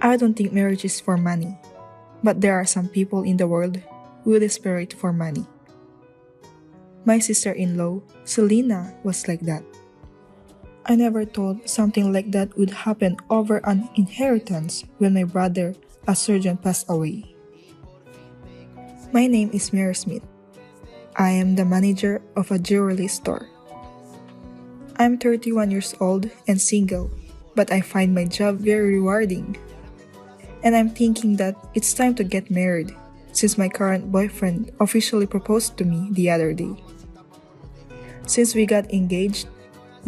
I don't think marriage is for money, but there are some people in the world who desperate for money. My sister-in-law, Selena, was like that. I never thought something like that would happen over an inheritance when my brother, a surgeon, passed away. My name is Mary Smith. I am the manager of a jewelry store. I'm 31 years old and single, but I find my job very rewarding. And I'm thinking that it's time to get married, since my current boyfriend officially proposed to me the other day. Since we got engaged,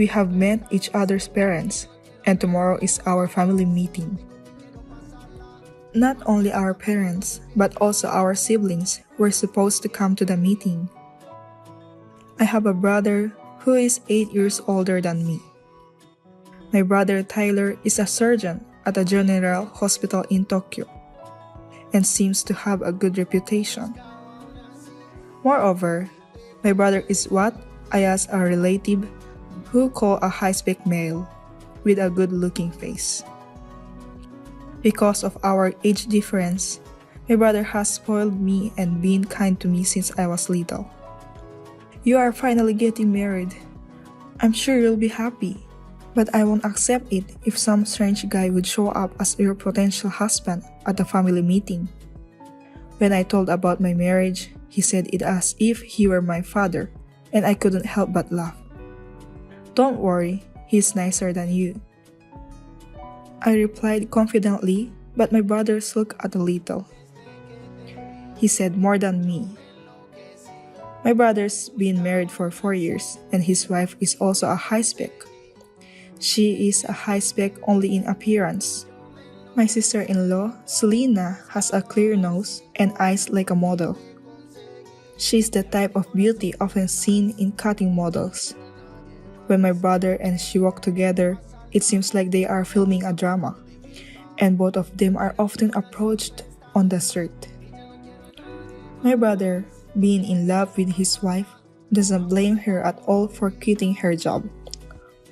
we have met each other's parents, and tomorrow is our family meeting. Not only our parents, but also our siblings were supposed to come to the meeting. I have a brother who is 8 years older than me. My brother Tyler is a surgeon at a general hospital in Tokyo and seems to have a good reputation. Moreover, my brother is what I asked a relative who call a high-spec male with a good-looking face. Because of our age difference, my brother has spoiled me and been kind to me since I was little. You are finally getting married. I'm sure you'll be happy, but I won't accept it if some strange guy would show up as your potential husband at the family meeting. When I told about my marriage, he said it as if he were my father, and I couldn't help but laugh. Don't worry, he's nicer than you. I replied confidently, but my brother sulked a little. He said more than me. My brother's been married for 4 years, and his wife is also a high-spec. She is a high-spec only in appearance. My sister-in-law, Selena, has a clear nose and eyes like a model. She's the type of beauty often seen in cutting models. When my brother and she walk together, it seems like they are filming a drama, and both of them are often approached on the street. My brother, being in love with his wife, doesn't blame her at all for quitting her job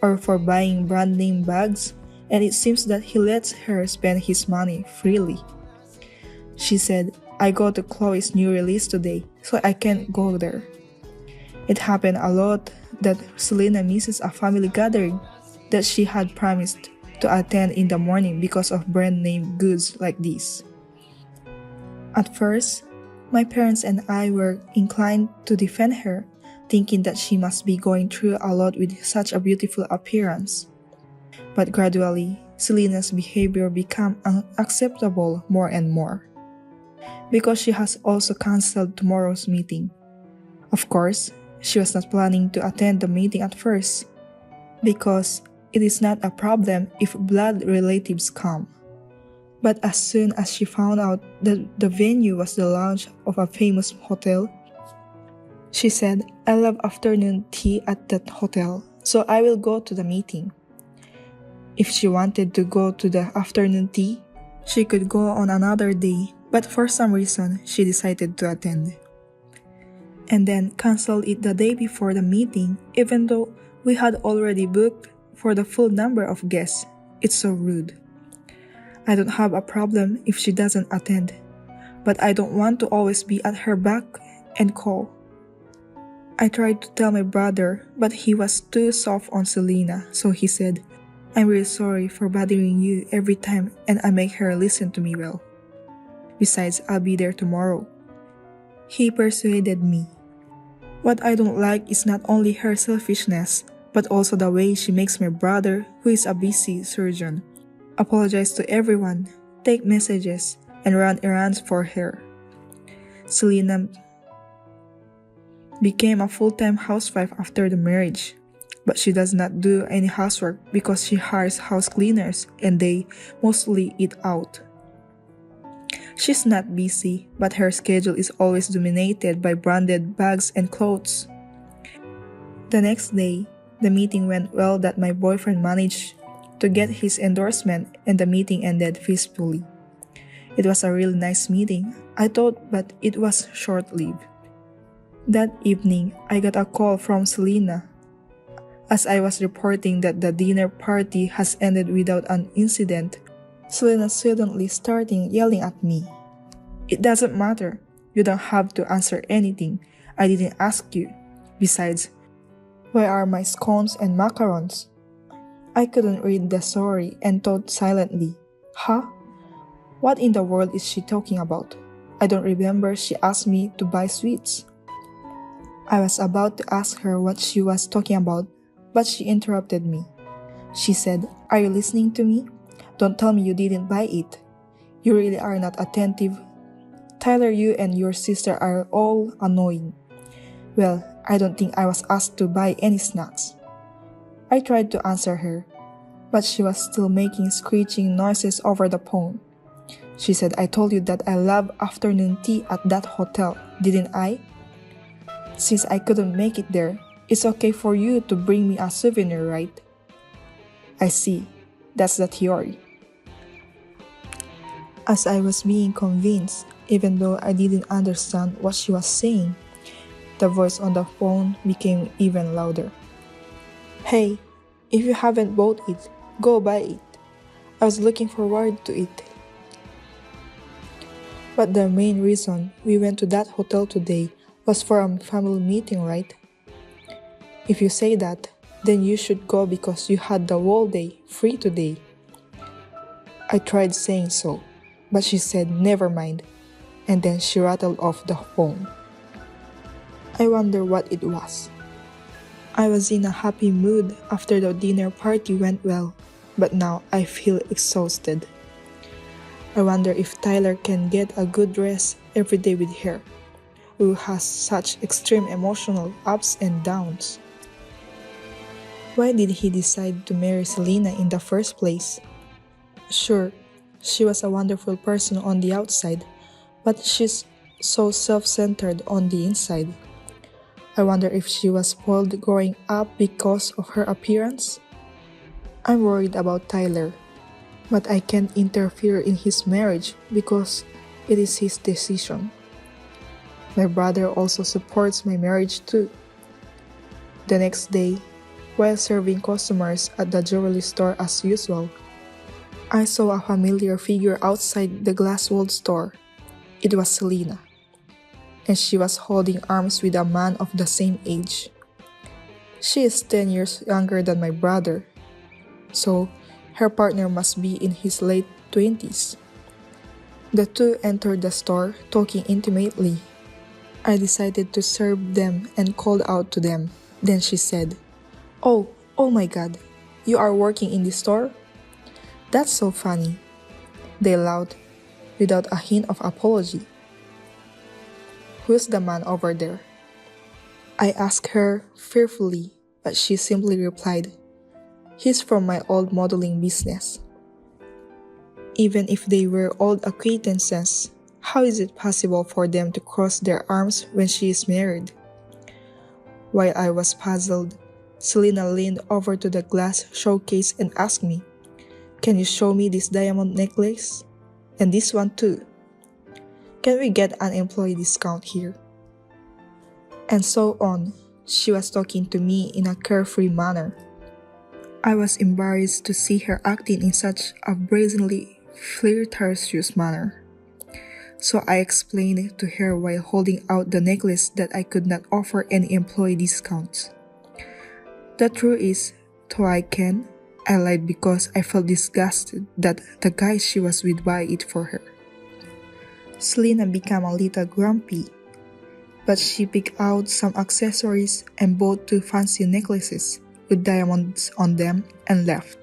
or for buying brand name bags, and it seems that he lets her spend his money freely. She said, "I go to Chloe's new release today, so I can't go there." It happened a lot that Selena misses a family gathering that she had promised to attend in the morning because of brand name goods like these. At first, my parents and I were inclined to defend her, thinking that she must be going through a lot with such a beautiful appearance. But gradually, Selena's behavior became unacceptable more and more, because she has also canceled tomorrow's meeting. Of course, she was not planning to attend the meeting at first, because it is not a problem if blood relatives come. But as soon as she found out that the venue was the lounge of a famous hotel, she said, "I love afternoon tea at that hotel, so I will go to the meeting." If she wanted to go to the afternoon tea, she could go on another day, but for some reason, she decided to attend. And then canceled it the day before the meeting, even though we had already booked for the full number of guests. It's so rude. I don't have a problem if she doesn't attend, but I don't want to always be at her back and call. I tried to tell my brother, but he was too soft on Selena, so he said, "I'm really sorry for bothering you every time, and I make her listen to me well. Besides, I'll be there tomorrow." He persuaded me. What I don't like is not only her selfishness, but also the way she makes my brother, who is a busy surgeon, apologize to everyone, take messages, and run errands for her. Selena became a full-time housewife after the marriage, but she does not do any housework because she hires house cleaners and they mostly eat out. She's not busy, but her schedule is always dominated by branded bags and clothes. The next day, the meeting went well that my boyfriend managed to get his endorsement and the meeting ended peacefully. It was a really nice meeting, I thought, but it was short-lived. That evening, I got a call from Selena, as I was reporting that the dinner party has ended without an incident Selena suddenly starting yelling at me. It doesn't matter. You don't have to answer anything. I didn't ask you. Besides, where are my scones and macarons? I couldn't read the story and thought silently. Huh? What in the world is she talking about? I don't remember she asked me to buy sweets. I was about to ask her what she was talking about, but she interrupted me. She said, "Are you listening to me? Don't tell me you didn't buy it. You really are not attentive. Tyler, you and your sister are all annoying." Well, I don't think I was asked to buy any snacks. I tried to answer her, but she was still making screeching noises over the phone. She said, "I told you that I love afternoon tea at that hotel, didn't I? Since I couldn't make it there, it's okay for you to bring me a souvenir, right?" I see. That's the theory. As I was being convinced, even though I didn't understand what she was saying, the voice on the phone became even louder. "Hey, if you haven't bought it, go buy it. I was looking forward to it." But the main reason we went to that hotel today was for a family meeting, right? If you say that, then you should go because you had the whole day free today. I tried saying so, but she said never mind, and then she rattled off the phone. I wonder what it was. I was in a happy mood after the dinner party went well, but now I feel exhausted. I wonder if Tyler can get a good rest every day with her, who has such extreme emotional ups and downs. Why did he decide to marry Selena in the first place? Sure, she was a wonderful person on the outside, but she's so self-centered on the inside. I wonder if she was spoiled growing up because of her appearance? I'm worried about Tyler, but I can't interfere in his marriage because it is his decision. My brother also supports my marriage too. The next day, while serving customers at the jewelry store as usual, I saw a familiar figure outside the glass-walled store. It was Selena, and she was holding arms with a man of the same age. She is 10 years younger than my brother, so her partner must be in his late 20s. The two entered the store, talking intimately. I decided to serve them and called out to them. Then she said, Oh my God, you are working in this store? That's so funny." They laughed, without a hint of apology. "Who's the man over there?" I asked her fearfully, but she simply replied, "He's from my old modeling business." Even if they were old acquaintances, how is it possible for them to cross their arms when she is married? While I was puzzled, Selena leaned over to the glass showcase and asked me, "Can you show me this diamond necklace? And this one too. Can we get an employee discount here?" And so on. She was talking to me in a carefree manner. I was embarrassed to see her acting in such a brazenly flirtatious manner. So I explained to her while holding out the necklace that I could not offer any employee discounts. The truth is, though I can, I lied because I felt disgusted that the guy she was with buy it for her. Selena became a little grumpy, but she picked out some accessories and bought 2 fancy necklaces with diamonds on them and left.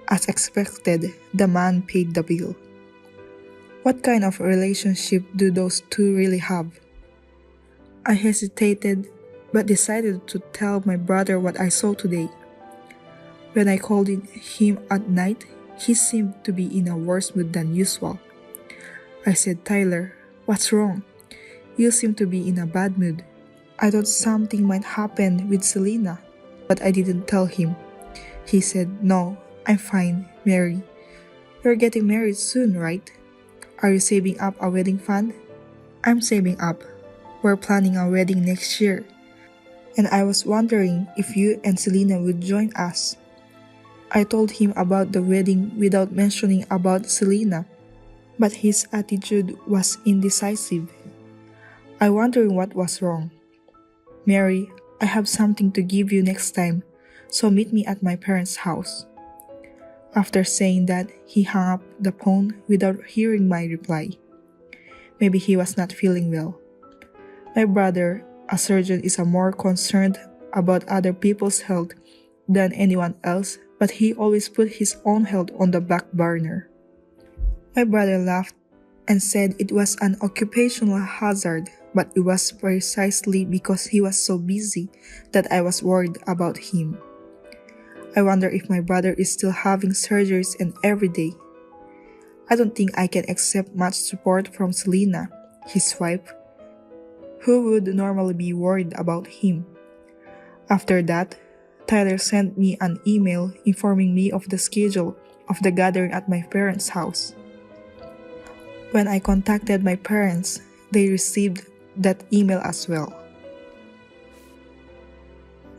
As expected, the man paid the bill. What kind of relationship do those two really have? I hesitated, but decided to tell my brother what I saw today. When I called him at night, he seemed to be in a worse mood than usual. I said, "Tyler, what's wrong? You seem to be in a bad mood." I thought something might happen with Selena, but I didn't tell him. He said, "No, I'm fine, Mary. You're getting married soon, right? Are you saving up a wedding fund?" "I'm saving up. We're planning a wedding next year. And I was wondering if you and Selena would join us." I told him about the wedding without mentioning about Selena, but his attitude was indecisive. I wondered what was wrong. "Mary, I have something to give you next time, so meet me at my parents' house." After saying that, he hung up the phone without hearing my reply. Maybe he was not feeling well. My brother, a surgeon, is more concerned about other people's health than anyone else, but he always put his own health on the back burner. My brother laughed and said it was an occupational hazard, but it was precisely because he was so busy that I was worried about him. I wonder if my brother is still having surgeries and every day. I don't think I can accept much support from Selena, his wife, who would normally be worried about him. After that, Tyler sent me an email informing me of the schedule of the gathering at my parents' house. When I contacted my parents, they received that email as well.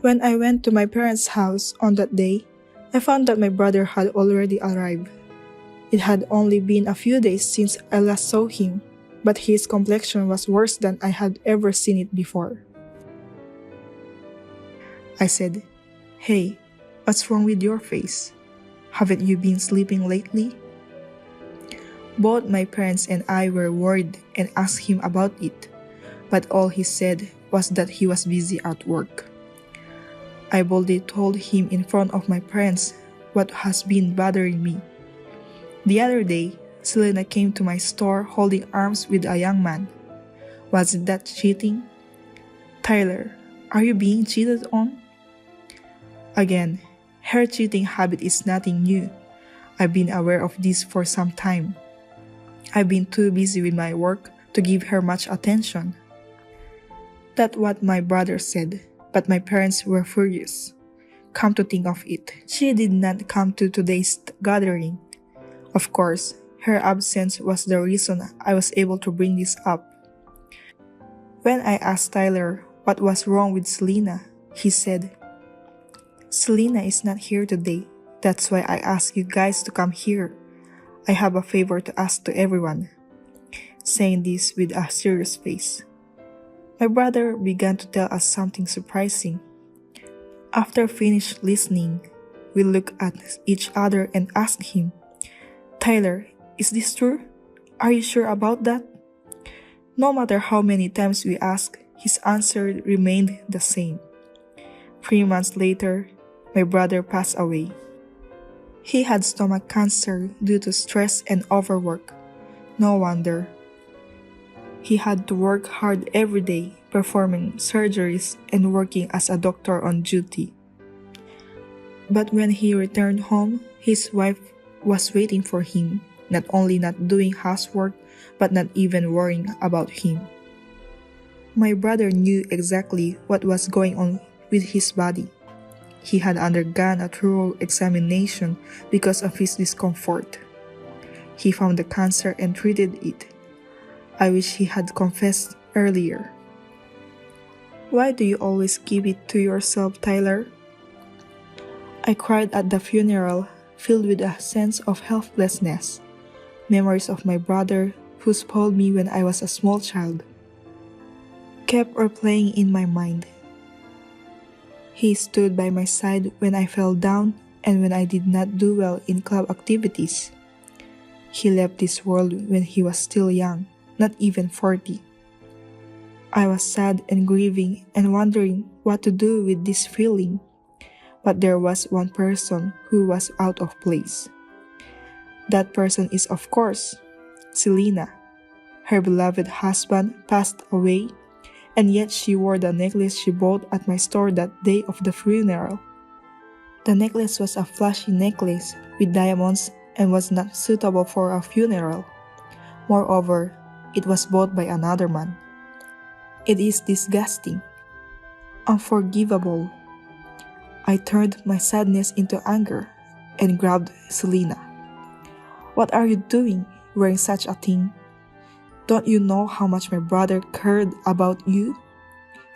When I went to my parents' house on that day, I found that my brother had already arrived. It had only been a few days since I last saw him, but his complexion was worse than I had ever seen it before. I said, "Hey, what's wrong with your face? Haven't you been sleeping lately?" Both my parents and I were worried and asked him about it, but all he said was that he was busy at work. I boldly told him in front of my parents what has been bothering me. The other day, Selena came to my store holding arms with a young man. Wasn't that cheating? Tyler, are you being cheated on? Again, her cheating habit is nothing new. I've been aware of this for some time. I've been too busy with my work to give her much attention. That's what my brother said, but my parents were furious. Come to think of it, she did not come to today's gathering. Of course, her absence was the reason I was able to bring this up. When I asked Tyler what was wrong with Selena, he said, "Selena is not here today. That's why I asked you guys to come here. I have a favor to ask to everyone," saying this with a serious face. My brother began to tell us something surprising. After finished listening, we looked at each other and asked him, "Tyler, is this true? Are you sure about that?" No matter how many times we asked, his answer remained the same. 3 months later, my brother passed away. He had stomach cancer due to stress and overwork. No wonder. He had to work hard every day, performing surgeries and working as a doctor on duty. But when he returned home, his wife was waiting for him, not only not doing housework, but not even worrying about him. My brother knew exactly what was going on with his body. He had undergone a thorough examination because of his discomfort. He found the cancer and treated it. I wish he had confessed earlier. Why do you always keep it to yourself, Tyler? I cried at the funeral, filled with a sense of helplessness. Memories of my brother, who spoiled me when I was a small child, kept replaying in my mind. He stood by my side when I fell down and when I did not do well in club activities. He left this world when he was still young, not even 40. I was sad and grieving and wondering what to do with this feeling. But there was one person who was out of place. That person is, of course, Selena. Her beloved husband passed away, and yet she wore the necklace she bought at my store that day of the funeral. The necklace was a flashy necklace with diamonds and was not suitable for a funeral. Moreover, it was bought by another man. It is disgusting, unforgivable. I turned my sadness into anger and grabbed Selena. "What are you doing, wearing such a thing? Don't you know how much my brother cared about you?"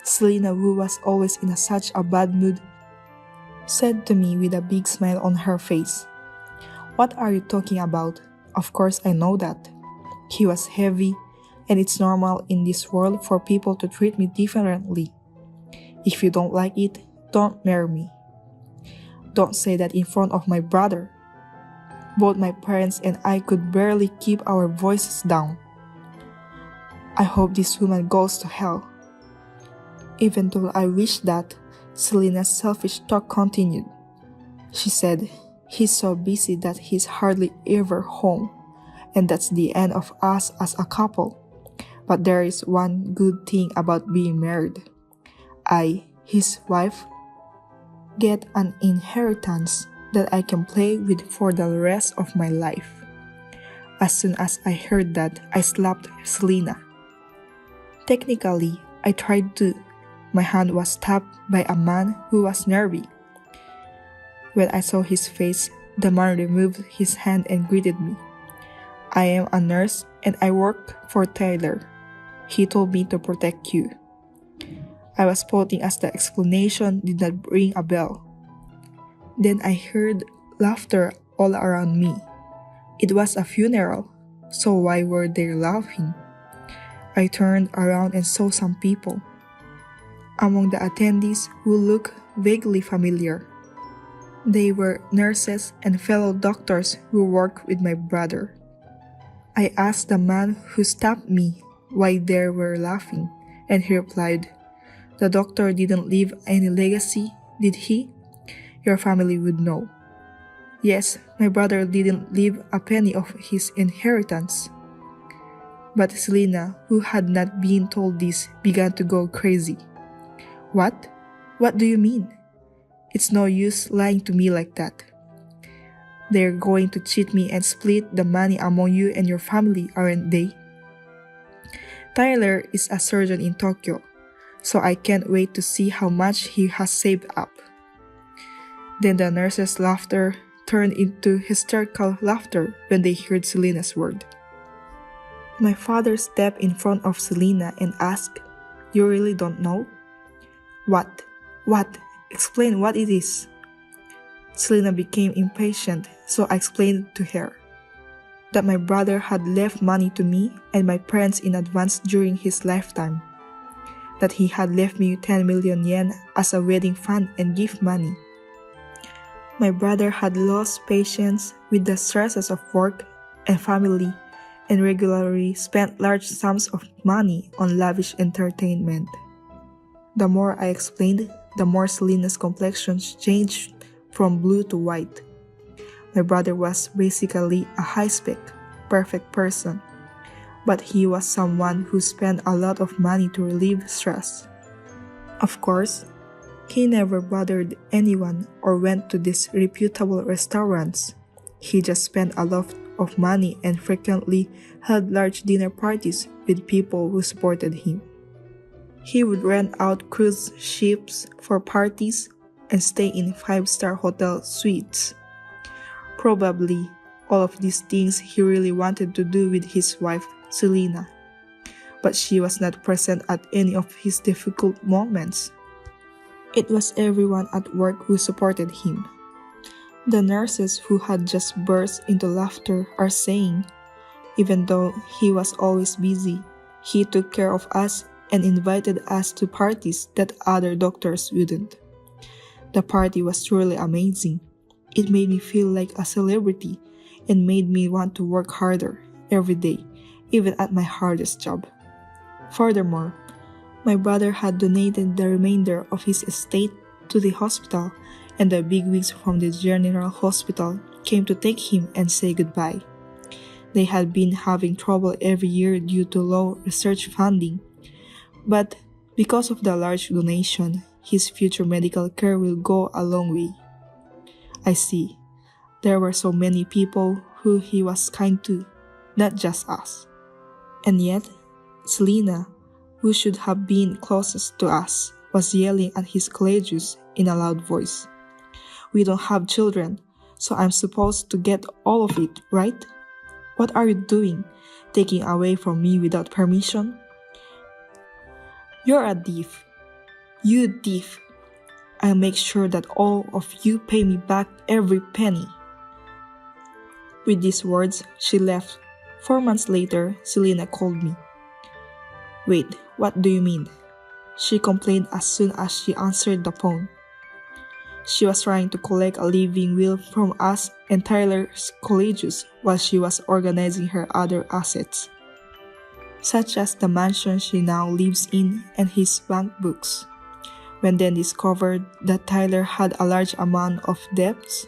Selena, who was always in such a bad mood, said to me with a big smile on her face. "What are you talking about? Of course I know that." He was heavy, and it's normal in this world for people to treat me differently. "If you don't like it, don't marry me." "Don't say that in front of my brother." Both my parents and I could barely keep our voices down. "I hope this woman goes to hell." Even though I wished that, Selena's selfish talk continued. She said, "He's so busy that he's hardly ever home, and that's the end of us as a couple. But there is one good thing about being married. I, his wife, get an inheritance that I can play with for the rest of my life." As soon as I heard that, I slapped Selena. Technically, I tried to. My hand was tapped by a man who was nervy. When I saw his face, the man removed his hand and greeted me. "I am a nurse and I work for Tyler. He told me to protect you." I was pouting as the explanation did not ring a bell. Then I heard laughter all around me. It was a funeral, so why were they laughing? I turned around and saw some people. Among the attendees who looked vaguely familiar. They were nurses and fellow doctors who worked with my brother. I asked the man who stabbed me why they were laughing, and he replied, "The doctor didn't leave any legacy, did he? Your family would know." Yes, my brother didn't leave a penny of his inheritance. But Selena, who had not been told this, began to go crazy. "What? What do you mean? It's no use lying to me like that. They're going to cheat me and split the money among you and your family, aren't they? Tyler is a surgeon in Tokyo, so I can't wait to see how much he has saved up." Then the nurses' laughter turned into hysterical laughter when they heard Selena's word. My father stepped in front of Selena and asked, "You really don't know?" What? Explain what it is." Selena became impatient, so I explained to her that my brother had left money to me and my parents in advance during his lifetime, that he had left me 10 million yen as a wedding fund and gift money. My brother had lost patience with the stresses of work and family and regularly spent large sums of money on lavish entertainment. The more I explained, the more Selena's complexion changed from blue to white. My brother was basically a high-spec, perfect person, but he was someone who spent a lot of money to relieve stress. Of course, he never bothered anyone or went to these reputable restaurants. He just spent a lot of money and frequently held large dinner parties with people who supported him. He would rent out cruise ships for parties and stay in 5-star hotel suites. Probably all of these things he really wanted to do with his wife, Selena, but she was not present at any of his difficult moments. It was everyone at work who supported him. The nurses who had just burst into laughter are saying, even though he was always busy, he took care of us and invited us to parties that other doctors wouldn't. The party was truly amazing. It made me feel like a celebrity and made me want to work harder every day, even at my hardest job. Furthermore, my brother had donated the remainder of his estate to the hospital, and the bigwigs from the general hospital came to take him and say goodbye. They had been having trouble every year due to low research funding, but because of the large donation, his future medical care will go a long way. I see. There were so many people who he was kind to, not just us. And yet, Selena, who should have been closest to us, was yelling at his colleagues in a loud voice. "We don't have children, so I'm supposed to get all of it, right? What are you doing, taking away from me without permission? You're a thief. You thief." I'll make sure that all of you pay me back every penny." With these words, she left. 4 months later, Selena called me. "Wait, what do you mean?" she complained as soon as she answered the phone. She was trying to collect a living will from us and Tyler's colleges while she was organizing her other assets, such as the mansion she now lives in and his bank books. When then discovered that Tyler had a large amount of debts.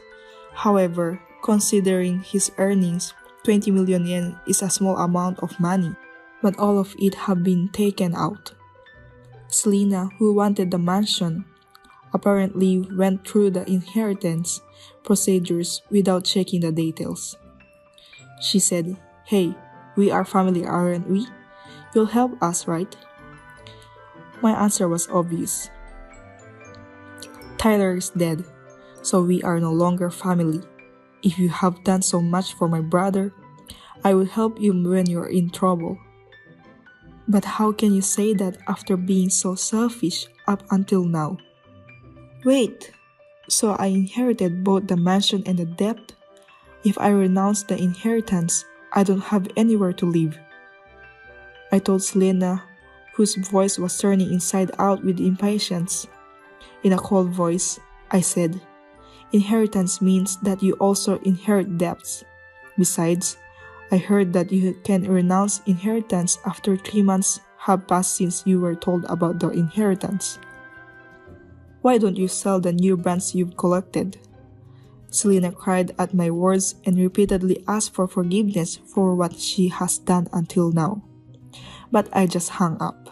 However, considering his earnings, 20 million yen is a small amount of money, but all of it had been taken out. Selena, who wanted the mansion, apparently went through the inheritance procedures without checking the details. She said, "Hey, we are family, aren't we? You'll help us, right?" My answer was obvious. Tyler is dead, so we are no longer family. If you have done so much for my brother, I will help you when you're in trouble. But how can you say that after being so selfish up until now? Wait, so I inherited both the mansion and the debt? If I renounce the inheritance, I don't have anywhere to live. I told Selena, whose voice was turning inside out with impatience. In a cold voice, I said, "Inheritance means that you also inherit debts. Besides, I heard that you can renounce inheritance after 3 months have passed since you were told about the inheritance. Why don't you sell the new brands you've collected?" Selena cried at my words and repeatedly asked for forgiveness for what she has done until now. But I just hung up.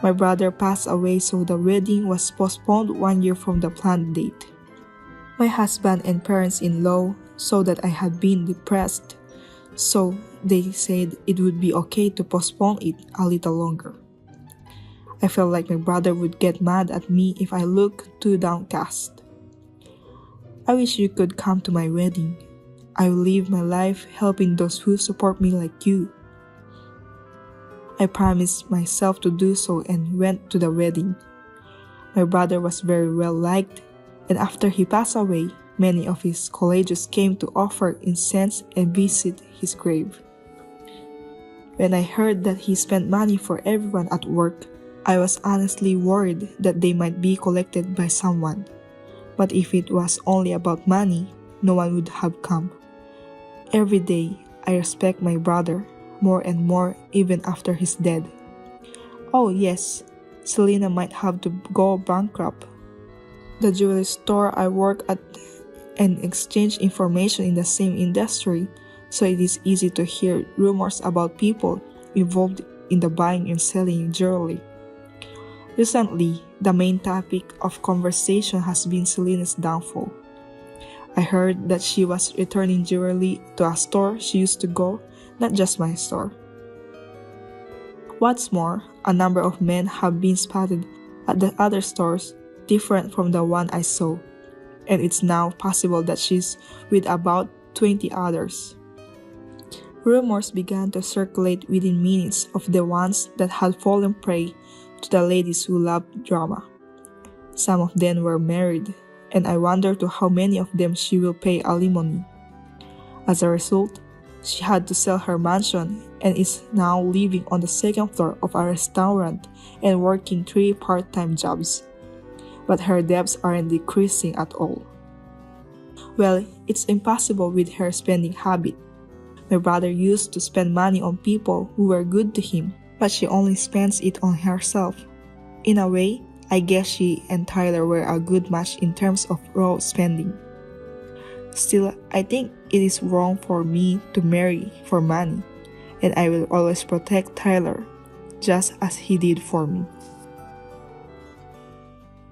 My brother passed away, so the wedding was postponed 1 year from the planned date. My husband and parents-in-law saw that I had been depressed, so they said it would be okay to postpone it a little longer. I felt like my brother would get mad at me if I looked too downcast. "I wish you could come to my wedding. I will live my life helping those who support me like you." I promised myself to do so and went to the wedding. My brother was very well liked, and after he passed away, many of his colleagues came to offer incense and visit his grave. When I heard that he spent money for everyone at work, I was honestly worried that they might be collected by someone. But if it was only about money, no one would have come. Every day, I respect my brother more and more even after he's dead. Oh yes, Selena might have to go bankrupt. The jewelry store I work at and exchange information in the same industry, so it is easy to hear rumors about people involved in the buying and selling jewelry. Recently, the main topic of conversation has been Selena's downfall. I heard that she was returning jewelry to a store she used to go, not just my store. What's more, a number of men have been spotted at the other stores different from the one I saw, and it's now possible that she's with about 20 others. Rumors began to circulate within minutes of the ones that had fallen prey to the ladies who loved drama. Some of them were married, and I wonder to how many of them she will pay alimony. As a result, she had to sell her mansion and is now living on the second floor of a restaurant and working 3 part-time jobs. But her debts aren't decreasing at all. Well, it's impossible with her spending habit. My brother used to spend money on people who were good to him, but she only spends it on herself. In a way, I guess she and Tyler were a good match in terms of raw spending. Still, I think it is wrong for me to marry for money, and I will always protect Tyler, just as he did for me.